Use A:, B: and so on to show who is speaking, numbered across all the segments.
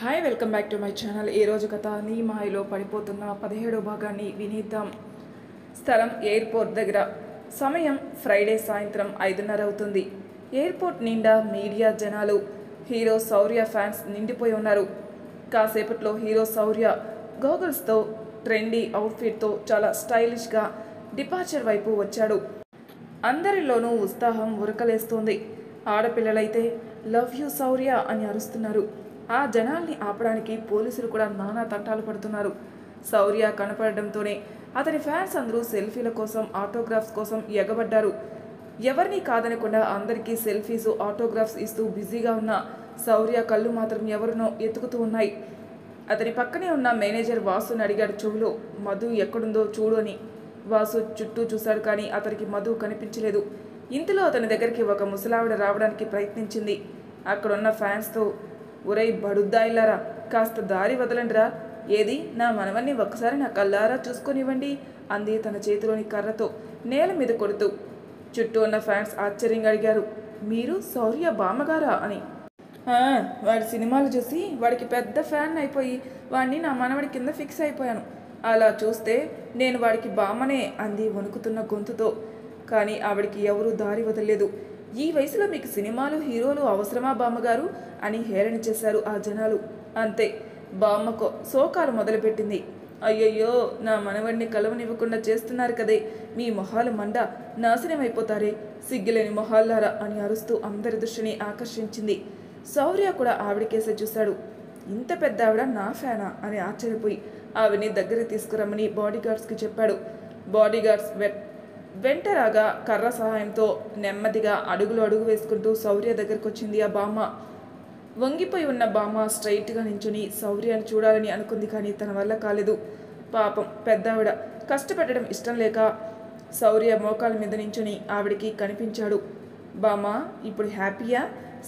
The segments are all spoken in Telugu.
A: Hi welcome back to my channel. ఈరోజు కథ నీ మాయలో పడిపోతున్న 17వ భాగాన్ని వినిద్దాం. స్థలం ఎయిర్పోర్ట్ దగ్గర. సమయం ఫ్రైడే సాయంత్రం 5:30 అవుతుంది. ఎయిర్పోర్ట్ నిండా మీడియా జనాలు, హీరో శౌర్య ఫ్యాన్స్ నిండిపోయి ఉన్నారు. కాసేపట్లో హీరో శౌర్య గోగల్స్తో ట్రెండీ అవుట్ఫిట్తో చాలా స్టైలిష్గా డిపార్చర్ వైపు వచ్చాడు. అందరిలోనూ ఉత్సాహం ఉరకలేస్తోంది. ఆడపిల్లలైతే లవ్ యూ శౌర్య అని అరుస్తున్నారు. ఆ జనాల్ని ఆపడానికి పోలీసులు కూడా నానా తంటాలు పడుతున్నారు. శౌర్య కనపడడంతోనే అతని ఫ్యాన్స్ అందరూ సెల్ఫీల కోసం, ఆటోగ్రాఫ్స్ కోసం ఎగబడ్డారు. ఎవరిని కాదనకుండా అందరికీ సెల్ఫీస్, ఆటోగ్రాఫ్స్ ఇస్తూ బిజీగా ఉన్న శౌర్య కళ్ళు మాత్రం ఎవరినో ఎతుకుతూ ఉన్నాయి. అతని పక్కనే ఉన్న మేనేజర్ వాసుని అడిగాడు చెవులో, మధు ఎక్కడుందో చూడు అని. వాసు చుట్టూ చూశాడు, కానీ అతనికి మధు కనిపించలేదు. ఇంతలో అతని దగ్గరికి ఒక ముసలావిడ రావడానికి ప్రయత్నించింది. అక్కడున్న ఫ్యాన్స్తో, ఒరై బడుద్దాయిల్లారా, కాస్త దారి వదలండిరా, ఏది నా మనవన్ని ఒక్కసారి నా కళ్ళారా చూసుకొనివ్వండి అంది తన చేతిలోని కర్రతో నేల మీద కొడుతూ. చుట్టూ ఉన్న ఫ్యాన్స్ ఆశ్చర్యంగా అడిగారు, మీరు శౌర్య బామ్మగారా అని. వాడి సినిమాలు చూసి వాడికి పెద్ద ఫ్యాన్ అయిపోయి వాడిని నా మనవడి కింద ఫిక్స్ అయిపోయాను. అలా చూస్తే నేను వాడికి బామ్మనే అంది వణుకుతున్న గొంతుతో. కానీ ఆవిడికి ఎవరూ దారి వదలలేదు. ఈ వయసులో మీకు సినిమాలు, హీరోలు అవసరమా బామ్మగారు అని హేళన చేశారు ఆ జనాలు. అంతే, బామ్మకు శోకాలు మొదలుపెట్టింది. అయ్యయ్యో, నా మనవడిని కలవనివ్వకుండా చేస్తున్నారు కదే, మీ మొహాలు మండ, నాశనమైపోతారే సిగ్గులేని మొహాల్లారా అని అరుస్తూ అందరి దృష్టిని ఆకర్షించింది. శౌర్య కూడా ఆవిడకేసే చూశాడు. ఇంత పెద్ద ఆవిడ నా ఫ్యానా అని ఆశ్చర్యపోయి ఆవిడ్ని దగ్గర తీసుకురమ్మని బాడీగార్డ్స్కి చెప్పాడు. బాడీగార్డ్స్ వెంటరాగా కర్ర సహాయంతో నెమ్మదిగా అడుగు వేసుకుంటూ శౌర్య దగ్గరకు వచ్చింది ఆ బామ్మ. వంగిపోయి ఉన్న బామ్మ స్ట్రైట్గా నించుని శౌర్యాన్ని చూడాలని అనుకుంది, కానీ తన వల్ల కాలేదు. పాపం పెద్దావిడ కష్టపెట్టడం ఇష్టం లేక శౌర్య మోకాల మీద నించుని ఆవిడికి కనిపించాడు. బామ్మ, ఇప్పుడు హ్యాపీయా?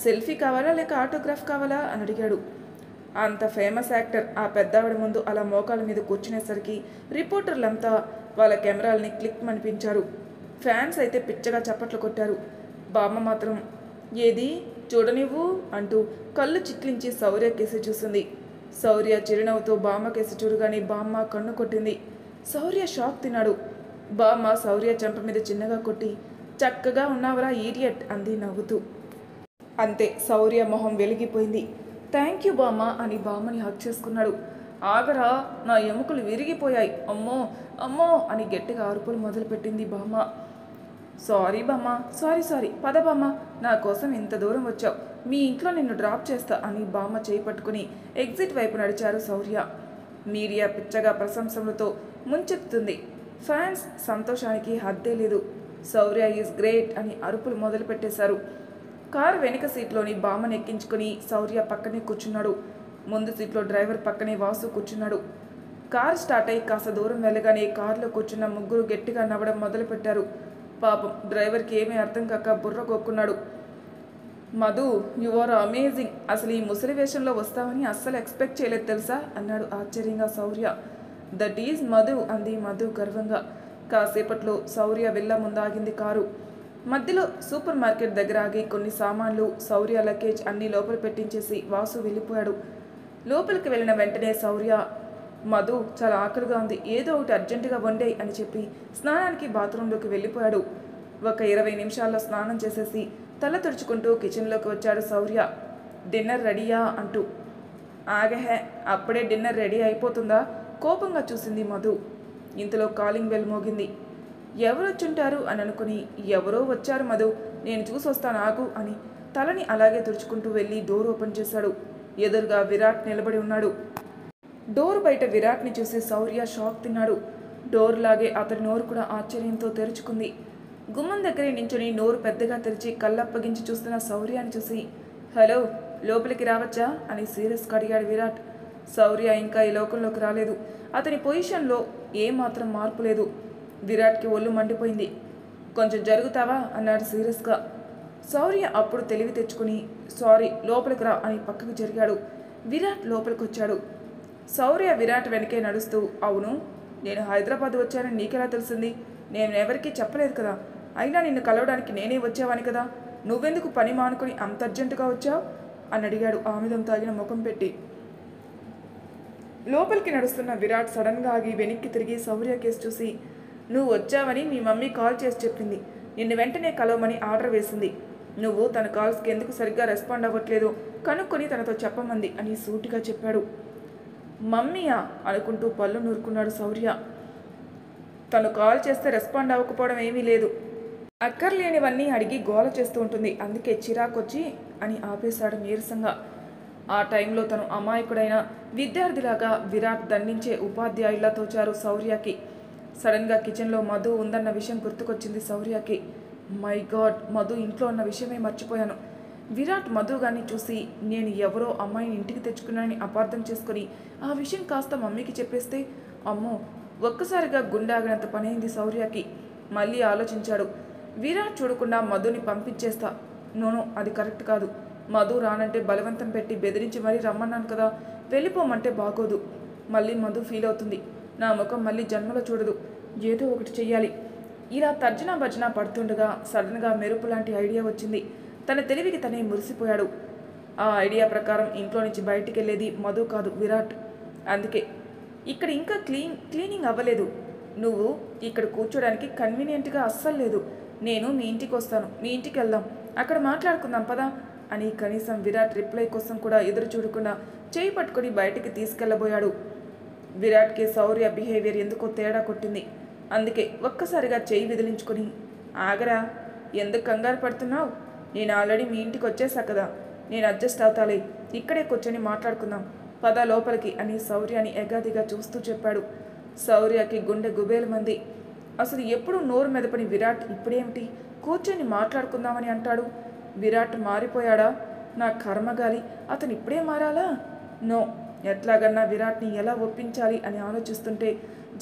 A: సెల్ఫీ కావాలా లేక ఆటోగ్రాఫ్ కావాలా అని అడిగాడు. అంత ఫేమస్ యాక్టర్ ఆ పెద్దావిడ ముందు అలా మోకాల మీద కూర్చునేసరికి రిపోర్టర్లంతా వాళ్ళ కెమెరాల్ని క్లిక్ మనిపించారు. ఫ్యాన్స్ అయితే పిచ్చగా చప్పట్లు కొట్టారు. బామ్మ మాత్రం, ఏది చూడనివ్వు అంటూ కళ్ళు చిట్లించి శౌర్య కేసి చూసింది. శౌర్య చిరునవ్వుతో బామ్మ కేసి చూడగానే బామ్మ కన్ను కొట్టింది. శౌర్య షాక్ తిన్నాడు. బామ్మ శౌర్య చెంప మీద చిన్నగా కొట్టి, చక్కగా ఉన్నావరా ఈడియట్ అంది నవ్వుతూ. అంతే, శౌర్య మొహం వెలిగిపోయింది. థ్యాంక్ యూ బామ్మ అని బామ్మని హక్ చేసుకున్నాడు. ఆగరా, నా ఎముకలు విరిగిపోయాయి, అమ్మో అమ్మో అని గట్టిగా అరుపులు మొదలుపెట్టింది బామ్మ. సారీ బామ్మ, సారీ, పద బామ్మ, నా కోసం ఇంత దూరం వచ్చావు, మీ ఇంట్లో నిన్ను డ్రాప్ చేస్తా అని బామ్మ చేయి పట్టుకుని ఎగ్జిట్ వైపు నడిచారు శౌర్య. మీడియా పిచ్చగా ప్రశంసలతో ముంచెత్తుతుంది. ఫ్యాన్స్ సంతోషానికి హద్దే లేదు. శౌర్య ఈజ్ గ్రేట్ అని అరుపులు మొదలు పెట్టేశారు. కారు వెనుక సీట్లోని బామ్మని ఎక్కించుకుని శౌర్య పక్కనే కూర్చున్నాడు. ముందు సీట్లో డ్రైవర్ పక్కనే వాసు కూర్చున్నాడు. కారు స్టార్ట్ అయి కాస్త దూరం వెళ్ళగానే కారులో కూర్చున్న ముగ్గురు గట్టిగా నవ్వడం మొదలుపెట్టారు. పాపం డ్రైవర్కి ఏమీ అర్థం కాక బుర్ర కొక్కున్నాడు. మధు, యు ఆర్ అమేజింగ్, అసలు ఈ ముసలి వేషంలో వస్తావని అస్సలు ఎక్స్పెక్ట్ చేయలేదు తెలుసా అన్నాడు ఆశ్చర్యంగా శౌర్య. దట్ ఈజ్ మధు అంది మధు గర్వంగా. కాసేపట్లో శౌర్య వెళ్ళ ముందాగింది కారు. మధ్యలో సూపర్ మార్కెట్ దగ్గర ఆగి కొన్ని సామాన్లు, శౌర్య లగేజ్ అన్నీ లోపల పెట్టించేసి వాసు వెళ్ళిపోయాడు. లోపలికి వెళ్ళిన వెంటనే శౌర్య, మధు చాలా ఆకలిగా ఉంది, ఏదో ఒకటి అర్జెంటుగా వండేయి అని చెప్పి స్నానానికి బాత్రూంలోకి వెళ్ళిపోయాడు. ఒక 20 నిమిషాల్లో స్నానం చేసేసి తల తుడుచుకుంటూ కిచెన్లోకి వచ్చాడు శౌర్య. డిన్నర్ రెడీయా అంటూ. ఆగహే, అప్పుడే డిన్నర్ రెడీ అయిపోతుందా కోపంగా చూసింది మధు. ఇంతలో కాలింగ్ బెల్ మోగింది. ఎవరొచ్చుంటారు అని అనుకుని, ఎవరో వచ్చారు మధు, నేను చూసి వస్తాను ఆగు అని తలని అలాగే తుడుచుకుంటూ వెళ్ళి డోర్ ఓపెన్ చేశాడు. ఎదురుగా విరాట్ నిలబడి ఉన్నాడు. డోర్ బయట విరాట్ని చూసి శౌర్య షాక్ తిన్నాడు. డోర్ లాగే అతడి నోరు కూడా ఆశ్చర్యంతో తెరుచుకుంది. గుమ్మం దగ్గరే నించుని నోరు పెద్దగా తెరిచి కళ్ళప్పగించి చూస్తున్న శౌర్యాన్ని చూసి, హలో, లోపలికి రావచ్చా అని సీరియస్గా అడిగాడు విరాట్. శౌర్య ఇంకా ఈ లోకంలోకి రాలేదు. అతని పొజిషన్లో ఏమాత్రం మార్పు లేదు. విరాట్కి ఒళ్ళు మండిపోయింది. కొంచెం జరుగుతావా అన్నాడు సీరియస్గా. శౌర్య అప్పుడు తెలివి తెచ్చుకుని, సారీ, లోపలికి రా అని పక్కకు జరిగాడు. విరాట్ లోపలికి వచ్చాడు. శౌర్య విరాట్ వెనకే నడుస్తూ, అవును, నేను హైదరాబాద్ వచ్చానని నీకెలా తెలిసింది? నేను ఎవరికీ చెప్పలేదు కదా, అయినా నిన్ను కలవడానికి నేనే వచ్చావని కదా, నువ్వెందుకు పని మానుకొని అంత అర్జెంటుగా వచ్చావు అని అడిగాడు ఆమెదం తాగిన ముఖం పెట్టి. లోపలికి నడుస్తున్న విరాట్ సడన్గా ఆగి వెనక్కి తిరిగి శౌర్య కేసు చూసి, నువ్వు వచ్చావని మీ మమ్మీ కాల్ చేసి చెప్పింది. నిన్ను వెంటనే కలవమని ఆర్డర్ వేసింది. నువ్వు తన కాల్స్కి ఎందుకు సరిగ్గా రెస్పాండ్ అవ్వట్లేదు కనుక్కొని తనతో చెప్పమంది అని సూటిగా చెప్పాడు. మమ్మీయా అనుకుంటూ పళ్ళు నూరుకున్నాడు శౌర్య. తను కాల్ చేస్తే రెస్పాండ్ అవ్వకపోవడం ఏమీ లేదు. అక్కర్లేనివన్నీ అడిగి గోల చేస్తూ ఉంటుంది. అందుకే చిరాకొచ్చి అని ఆపేశాడు నీరసంగా. ఆ టైంలో తను అమాయకుడైన విద్యార్థిలాగా విరాట్ దండించే ఉపాధ్యాయులా తోచారు శౌర్యకి. సడన్గా కిచెన్లో మధు ఉందన్న విషయం గుర్తుకొచ్చింది శౌర్యకి. మై గాడ్, మధు ఇంట్లో ఉన్న విషయమే మర్చిపోయాను. విరాట్ మధు గారిని చూసి నేను ఎవరో అమ్మాయిని ఇంటికి తెచ్చుకున్నానని అపార్థం చేసుకుని ఆ విషయం కాస్త మమ్మీకి చెప్పేస్తే అమ్మో, ఒక్కసారిగా గుండె ఆగినంత పనైంది శౌర్యకి. మళ్ళీ ఆలోచించాడు. విరాట్ చూడకుండా మధుని పంపించేస్తా. నోనో, అది కరెక్ట్ కాదు. మధు రానంటే బలవంతం పెట్టి బెదిరించి మరీ రమ్మన్నాను కదా, వెళ్ళిపోమంటే బాగోదు. మళ్ళీ మధు ఫీల్ అవుతుంది. నా ముఖం మళ్ళీ జన్మలో చూడదు. ఏదో ఒకటి చెయ్యాలి. ఇలా తర్జనా భర్జన పడుతుండగా సడన్గా మెరుపు లాంటి ఐడియా వచ్చింది. తన తెలివికి తనే మురిసిపోయాడు. ఆ ఐడియా ప్రకారం ఇంట్లో నుంచి బయటికి వెళ్ళేది మధు కాదు, విరాట్. అందుకే ఇక్కడ ఇంకా క్లీనింగ్ అవ్వలేదు. నువ్వు ఇక్కడ కూర్చోడానికి కన్వీనియంట్గా అస్సలు లేదు. నేను మీ ఇంటికి వస్తాను, మీ ఇంటికి వెళ్దాం, అక్కడ మాట్లాడుకుందాం పదా అని కనీసం విరాట్ రిప్లై కోసం కూడా ఎదురు చూడకుండా చేయి పట్టుకొని బయటికి తీసుకెళ్లబోయాడు. విరాట్కి శౌర్య బిహేవియర్ ఎందుకో తేడా కొట్టింది. అందుకే ఒక్కసారిగా చేయి విదిలించుకొని, ఆగరా, ఎందుకు కంగారు పడుతున్నావు? నేను ఆల్రెడీ మీ ఇంటికి వచ్చేసా కదా, నేను అడ్జస్ట్ అవుతాలే, ఇక్కడే కూర్చొని మాట్లాడుకుందాం, పద లోపలికి అని శౌర్యాని ఎగాదిగా చూస్తూ చెప్పాడు. శౌర్యకి గుండె గుబేలమంది. అసలు ఎప్పుడు నోరు మెదపని విరాట్ ఇప్పుడేమిటి కూర్చొని మాట్లాడుకుందామని అంటాడు? విరాట్ మారిపోయాడా? నా కర్మగాలి, అతను ఇప్పుడే మారాలా? నో, ఎట్లాగన్నా విరాట్ని ఎలా ఒప్పించాలి అని ఆలోచిస్తుంటే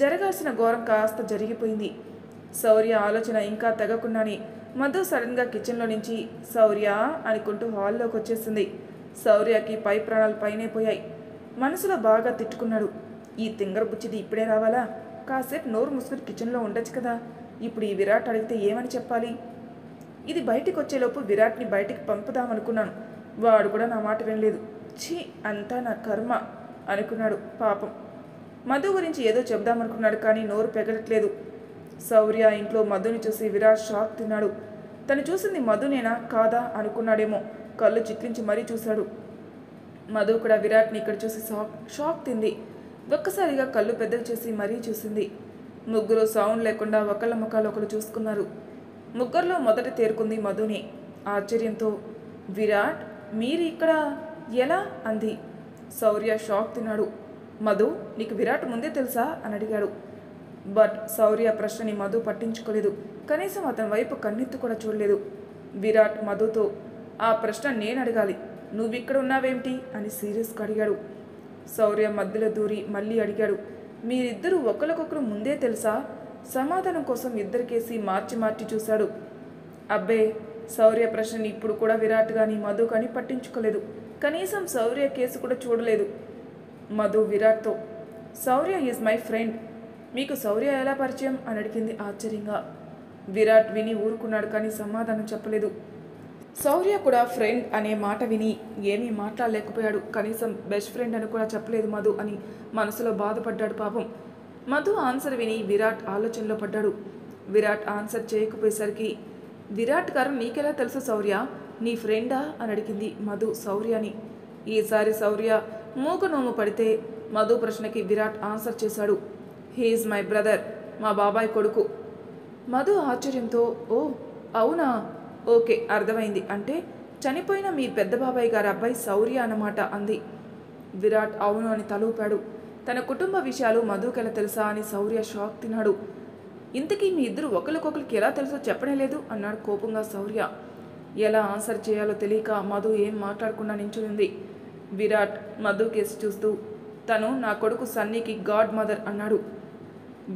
A: జరగాల్సిన ఘోరం కాస్త జరిగిపోయింది. శౌర్య ఆలోచన ఇంకా తెగకుండానే మధు సడన్గా కిచెన్లో నుంచి శౌర్య అనుకుంటూ హాల్లోకి వచ్చేసింది. శౌర్యకి పై ప్రాణాలు పైనే పోయాయి. మనసులో బాగా తిట్టుకున్నాడు. ఈ తింగర బుచ్చిది ఇప్పుడే రావాలా? కాసేపు నోరు మూసుకుని కిచెన్లో ఉండొచ్చు కదా. ఇప్పుడు ఈ విరాట్ అడిగితే ఏమని చెప్పాలి? ఇది బయటికి వచ్చేలోపు విరాట్ని బయటికి పంపుదామనుకున్నాను. వాడు కూడా నా మాట వినలేదు. ఛీ, అంతా నా కర్మ అనుకున్నాడు. పాపం, మధు గురించి ఏదో చెప్దామనుకున్నాడు కానీ నోరు పెగలట్లేదు. శౌర్య ఇంట్లో మధుని చూసి విరాట్ షాక్ తిన్నాడు. తను చూసింది మధునేనా కాదా అనుకున్నాడేమో. కళ్ళు చిట్లించి మరీ చూశాడు. మధు కూడా విరాట్ని ఇక్కడ చూసి షాక్ తింది. ఒక్కసారిగా కళ్ళు పెద్దవి చేసి మరీ చూసింది. ముగ్గురు సౌండ్ లేకుండా ఒకళ్ళ ముఖాలు ఒకరు చూసుకున్నారు. ముగ్గురులో మొదట తేరుకుంది మధుని. ఆశ్చర్యంతో, విరాట్, మీరు ఇక్కడ ఎలా అంది. శౌర్య షాక్ తిన్నాడు. మధు, నీకు విరాట్ ముందే తెలుసా అని అడిగాడు. బట్ శౌర్య ప్రశ్నని మధు పట్టించుకోలేదు. కనీసం అతని వైపు కన్నెత్తి కూడా చూడలేదు. విరాట్ మధుతో, ఆ ప్రశ్న నేను అడగాలి, నువ్విక్కడ ఉన్నావేమిటి అని సీరియస్గా అడిగాడు. శౌర్య మధ్యలో దూరి మళ్ళీ అడిగాడు, మీరిద్దరూ ఒకరికొకరు ముందే తెలుసా? సమాధానం కోసం ఇద్దరికేసి మార్చి మార్చి చూశాడు. అబ్బే, శౌర్య ప్రశ్నని ఇప్పుడు కూడా విరాట్ కానీ మధు కానీ పట్టించుకోలేదు. కనీసం శౌర్య కేసు కూడా చూడలేదు. మధు విరాట్తో, శౌర్య ఈజ్ మై ఫ్రెండ్, మీకు శౌర్య ఎలా పరిచయం అని అడిగింది ఆశ్చర్యంగా. విరాట్ విని ఊరుకున్నాడు కానీ సమాధానం చెప్పలేదు. శౌర్య కూడా ఫ్రెండ్ అనే మాట విని ఏమీ మాట్లాడలేకపోయాడు. కనీసం బెస్ట్ ఫ్రెండ్ అని కూడా చెప్పలేదు మధు అని మనసులో బాధపడ్డాడు పాపం. మధు ఆన్సర్ విని విరాట్ ఆలోచనలో పడ్డాడు. విరాట్ ఆన్సర్ చేయకపోయేసరికి, విరాట్ గారు నీకెలా తెలుసు శౌర్య, నీ ఫ్రెండా అని అడిగింది మధు శౌర్యని. ఈసారి శౌర్య మూగనోము పడితే మధు ప్రశ్నకి విరాట్ ఆన్సర్ చేశాడు. హీఈస్ మై బ్రదర్, మా బాబాయ్ కొడుకు. మధు ఆశ్చర్యంతో, ఓ అవునా, ఓకే అర్థమైంది, అంటే చనిపోయిన మీ పెద్ద బాబాయ్ గారి అబ్బాయి శౌర్య అన్నమాట అంది. విరాట్ అవును అని తలూపాడు. తన కుటుంబ విషయాలు మధుకెలా తెలుసా అని శౌర్య షాక్ తిన్నాడు. ఇంతకీ మీ ఇద్దరు ఒకరికొకరికి ఎలా తెలుసో చెప్పనే లేదు అన్నాడు కోపంగా శౌర్య. ఎలా ఆన్సర్ చేయాలో తెలియక మధు ఏం మాట్లాడకుండా నించుంది. విరాట్ మధు కేసు చూస్తూ, తను నా కొడుకు సన్నీకి గాడ్ మదర్ అన్నాడు.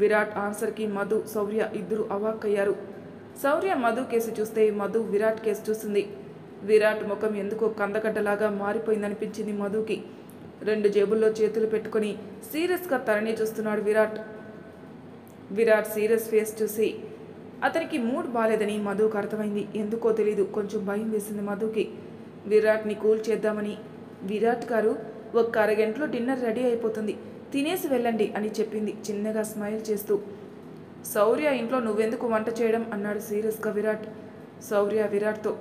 A: విరాట్ ఆన్సర్కి మధు శౌర్య ఇద్దరు అవాక్కయ్యారు. శౌర్య మధు కేసు చూస్తే మధు విరాట్ కేసు చూసింది. విరాట్ ముఖం ఎందుకో కందగడ్డలాగా మారిపోయిందనిపించింది మధుకి. రెండు జేబుల్లో చేతులు పెట్టుకొని సీరియస్గా తనని చూస్తున్నాడు విరాట్. విరాట్ సీరియస్ ఫేస్ చూసి అతనికి మూడ్ బాలేదని మధుకు అర్థమైంది. ఎందుకో తెలీదు, కొంచెం భయం వేసింది మధుకి. విరాట్ని కూల్ చేద్దామని, విరాట్ గారు ఒక్క అరగంటలో డిన్నర్ రెడీ అయిపోతుంది, తినేసి వెళ్ళండి అని చెప్పింది చిన్నగా స్మైల్ చేస్తూ. శౌర్య ఇంట్లో నువ్వెందుకు వంట చేయడం అన్నాడు సీరియస్గా విరాట్. శౌర్య విరాట్తో,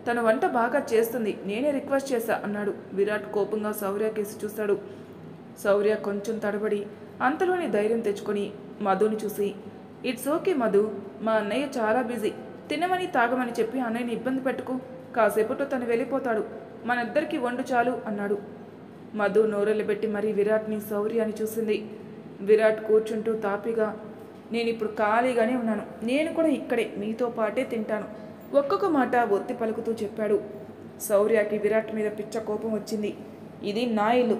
A: తన వంట బాగా చేస్తుంది, నేనే రిక్వెస్ట్ చేశా అన్నాడు విరాట్ కోపంగా శౌర్య కేసి చూశాడు. శౌర్య కొంచెం తడబడి అంతలోని ధైర్యం తెచ్చుకొని మధుని చూసి, ఇట్స్ ఓకే మధు, మా అన్నయ్య చాలా బిజీ, తినమని తాగమని చెప్పి అన్నయ్యని ఇబ్బంది పెట్టుకో, కాసేపట్లో తను వెళ్ళిపోతాడు, మనిద్దరికి వండు చాలు అన్నాడు. మధు నోరెళ్ళబెట్టి మరీ విరాట్ని శౌర్యాని చూసింది. విరాట్ కూర్చుంటూ తాపిగా, నేను ఇప్పుడు ఖాళీగానే ఉన్నాను, నేను కూడా ఇక్కడే మీతో పాటే తింటాను, ఒక్కొక్క మాట ఒత్తి పలుకుతూ చెప్పాడు. శౌర్యకి విరాట్ మీద పిచ్చ కోపం వచ్చింది. ఇది నా ఇల్లు,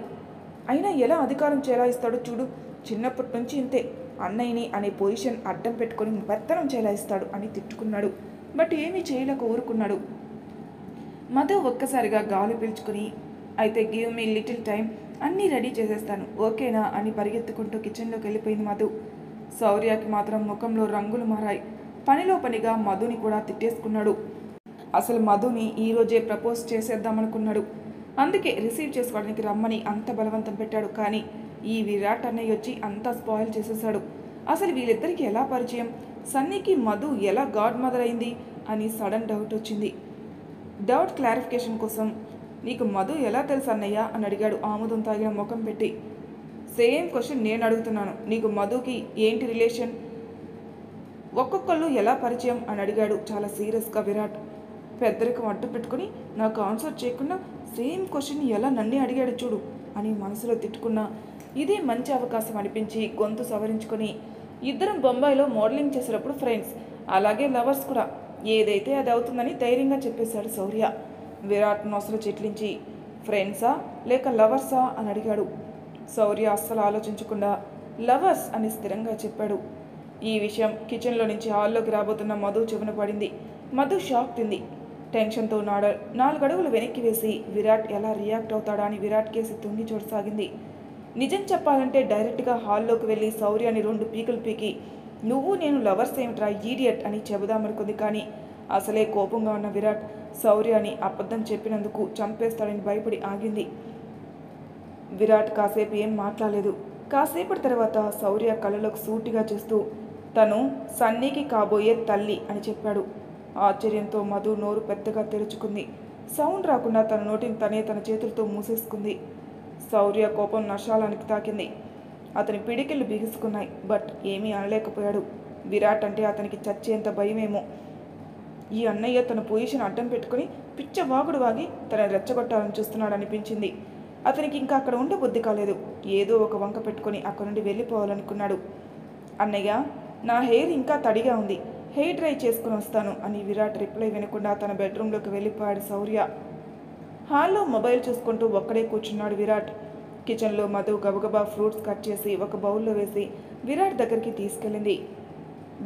A: అయినా ఎలా అధికారం చెలాయిస్తాడో చూడు, చిన్నప్పటి నుంచి ఇంతే, అన్నయ్యని అనే పొజిషన్ అడ్డం పెట్టుకొని పెత్తనం చెలాయిస్తాడు అని తిట్టుకున్నాడు. బట్ ఏమీ చేయలేక ఊరుకున్నాడు. మధు ఒక్కసారిగా గాలి పీల్చుకుని, అయితే గివ్ మీ లిటిల్ టైం, అన్నీ రెడీ చేసేస్తాను ఓకేనా అని పరిగెత్తుకుంటూ కిచెన్లోకి వెళ్ళిపోయింది మధు. శౌర్యకి మాత్రం ముఖంలో రంగులు మారాయి. పనిలో పనిగా మధుని కూడా తిట్టేసుకున్నాడు. అసలు మధుని ఈరోజే ప్రపోజ్ చేసేద్దామనుకున్నాడు. అందుకే రిసీవ్ చేసుకోవడానికి రమ్మని అంత బలవంతం పెట్టాడు. కానీ ఈ విరాట్ అన్నయ్య వచ్చి అంతా స్పాయిల్ చేసేసాడు. అసలు వీళ్ళిద్దరికి ఎలా పరిచయం, సన్నీకి మధు ఎలా గాడ్ మదర్ అయింది అని సడన్ డౌట్ వచ్చింది. డౌట్ క్లారిఫికేషన్ కోసం, నీకు మధు ఎలా తెలుసు అన్నయ్య అని అడిగాడు ఆముదం తాగిన ముఖం పెట్టి. సేమ్ క్వశ్చన్ నేను అడుగుతున్నాను, నీకు మధుకి ఏంటి రిలేషన్, ఒక్కొక్కళ్ళు ఎలా పరిచయం అని అడిగాడు చాలా సీరియస్గా విరాట్. పెద్దరికి అడ్డు పెట్టుకుని నాకు ఆన్సర్ చేయకుండా సేమ్ క్వశ్చన్ ఎలా నన్నే అడిగాడు చూడు అని మనసులో తిట్టుకున్నా. ఇదే మంచి అవకాశం అనిపించి గొంతు సవరించుకొని, ఇద్దరం బొంబాయిలో మోడలింగ్ చేసేటప్పుడు ఫ్రెండ్స్, అలాగే లవర్స్ కూడా, ఏదైతే అది అవుతుందని ధైర్యంగా చెప్పేశాడు శౌర్య. విరాట్ నొసలు చిట్లించి, ఫ్రెండ్సా లేక లవర్సా అని అడిగాడు. శౌర్య అస్సలు ఆలోచించకుండా లవర్స్ అని స్థిరంగా చెప్పాడు. ఈ విషయం కిచెన్లో నుంచి హాల్లోకి రాబోతున్న మధు చెవిన పడింది. మధు షాక్ తింది. టెన్షన్తో 4 అడుగులు వెనక్కి వేసి విరాట్ ఎలా రియాక్ట్ అవుతాడా అని విరాట్ కేసి తొంగి చూడసాగింది. నిజం చెప్పాలంటే డైరెక్ట్గా హాల్లోకి వెళ్ళి శౌర్యాన్ని 2 పీకులు పీకి, నువ్వు నేను లవర్స్ ఏమిట్రా ఈడియట్ అని చెబుదామనుకుంది. కానీ అసలే కోపంగా ఉన్న విరాట్ శౌర్యాన్ని అబద్ధం చెప్పినందుకు చంపేస్తాడని భయపడి ఆగింది. విరాట్ కాసేపు ఏం మాట్లాడలేదు. కాసేపటి తర్వాత శౌర్య కళ్ళలోకి సూటిగా చూస్తూ, తను సన్నీకి కాబోయే తల్లి అని చెప్పాడు. ఆశ్చర్యంతో మధు నోరు పెద్దగా తెరుచుకుంది. సౌండ్ రాకుండా తన నోటిని తన చేతులతో మూసేసుకుంది. శౌర్య కోపం నషాలానికి తాకింది. అతని పిడికిళ్ళు బిగుసుకున్నాయి. బట్ ఏమీ అనలేకపోయాడు. విరాట్ అంటే అతనికి చచ్చేంత భయమేమో. ఈ అన్నయ్య తన పొజిషన్ అడ్డం పెట్టుకుని పిచ్చ వాగుడు వాగి తన రెచ్చగొట్టాలని చూస్తున్నాడు అనిపించింది. అతనికి ఇంకా అక్కడ ఉండే బుద్ధి కాలేదు. ఏదో ఒక వంక పెట్టుకుని అక్కడ నుండి వెళ్ళిపోవాలనుకున్నాడు. అన్నయ్య, నా హెయిర్ ఇంకా తడిగా ఉంది, హెయిర్ డ్రై చేసుకుని వస్తాను అని విరాట్ రిప్లై వినకుండా తన బెడ్రూమ్లోకి వెళ్ళిపోయాడు శౌర్య. హాల్లో మొబైల్ చూసుకుంటూ ఒక్కడే కూర్చున్నాడు విరాట్. కిచెన్లో మధు గబగబా ఫ్రూట్స్ కట్ చేసి ఒక బౌల్లో వేసి విరాట్ దగ్గరికి తీసుకెళ్ళింది.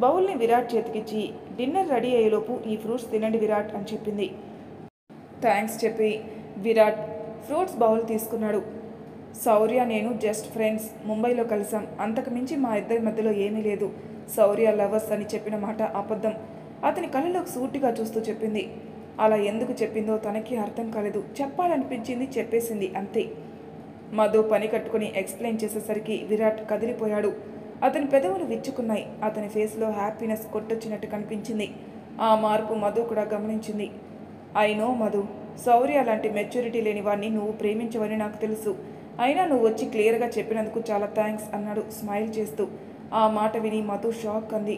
A: బౌల్ని విరాట్ చేతికిచ్చి, డిన్నర్ రెడీ అయ్యేలోపు ఈ ఫ్రూట్స్ తినండి విరాట్ అని చెప్పింది. థ్యాంక్స్ చెప్పి విరాట్ ఫ్రూట్స్ బౌల్ తీసుకున్నాడు. శౌర్య నేను జస్ట్ ఫ్రెండ్స్, ముంబైలో కలిసాం, అంతకుమించి మా ఇద్దరి మధ్యలో ఏమీ లేదు. శౌర్య లవర్స్ అని చెప్పిన మాట అబద్ధం. అతని కళ్ళలోకి సూటిగా చూస్తూ చెప్పింది. అలా ఎందుకు చెప్పిందో తనకి అర్థం కాలేదు. చెప్పాలనిపించింది, చెప్పేసింది అంతే. మధు పని కట్టుకుని ఎక్స్ప్లెయిన్ చేసేసరికి విరాట్ కదిలిపోయాడు. అతని పెదవులు విచ్చుకున్నాయి. అతని ఫేస్లో హ్యాపీనెస్ కొట్టొచ్చినట్టు కనిపించింది. ఆ మార్పు మధు కూడా గమనించింది. ఐ నో మధు, శౌర్య లాంటి మెచ్యూరిటీ లేని వాడిని నువ్వు ప్రేమించవని నాకు తెలుసు. అయినా నువ్వు వచ్చి క్లియర్గా చెప్పినందుకు చాలా థ్యాంక్స్ అన్నాడు స్మైల్ చేస్తూ. ఆ మాట విని మధు షాక్ అంది.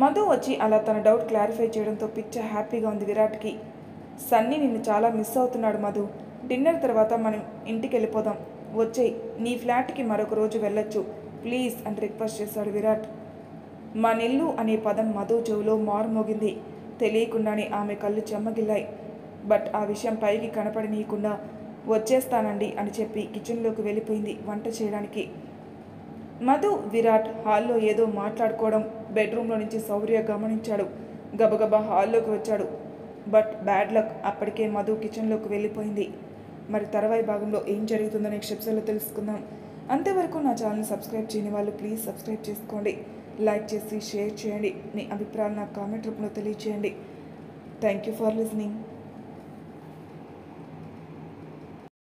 A: మధు వచ్చి అలా తన డౌట్ క్లారిఫై చేయడంతో పిచ్చ హ్యాపీగా ఉంది విరాట్కి. సన్నీ నిన్ను చాలా మిస్ అవుతున్నాడు మధు, డిన్నర్ తర్వాత మనం ఇంటికి వెళ్ళిపోదాం, వచ్చేయి, నీ ఫ్లాట్కి మరొక రోజు వెళ్ళొచ్చు ప్లీజ్ అని రిక్వెస్ట్ చేశాడు విరాట్. మనిల్లు అనే పదం మధు చెవులో మారుమోగింది. తెలియకుండానే ఆమె కళ్ళు చెమ్మగిల్లాయి. బట్ ఆ విషయం పైకి కనపడనీయకుండా వచ్చేస్తానండి అని చెప్పి కిచెన్లోకి వెళ్ళిపోయింది వంట చేయడానికి. మధు విరాట్ హాల్లో ఏదో మాట్లాడుకోవడం బెడ్రూమ్లో నుంచి శౌర్య గమనించాడు. గబగబా హాల్లోకి వచ్చాడు. బట్ బ్యాడ్ లక్, అప్పటికే మధు కిచెన్లోకి వెళ్ళిపోయింది. మరి తర్వాయి భాగంలో ఏం జరుగుతుందో నెక్స్ట్ ఎపిసోడ్లో తెలుసుకుందాం. అంతవరకు నా ఛానల్ని సబ్స్క్రైబ్ చేయని వాళ్ళు ప్లీజ్ సబ్స్క్రైబ్ చేసుకోండి, లైక్ చేసి షేర్ చేయండి, మీ అభిప్రాయాలు నాకు కామెంట్ రూపంలో తెలియచేయండి. Thank you for listening.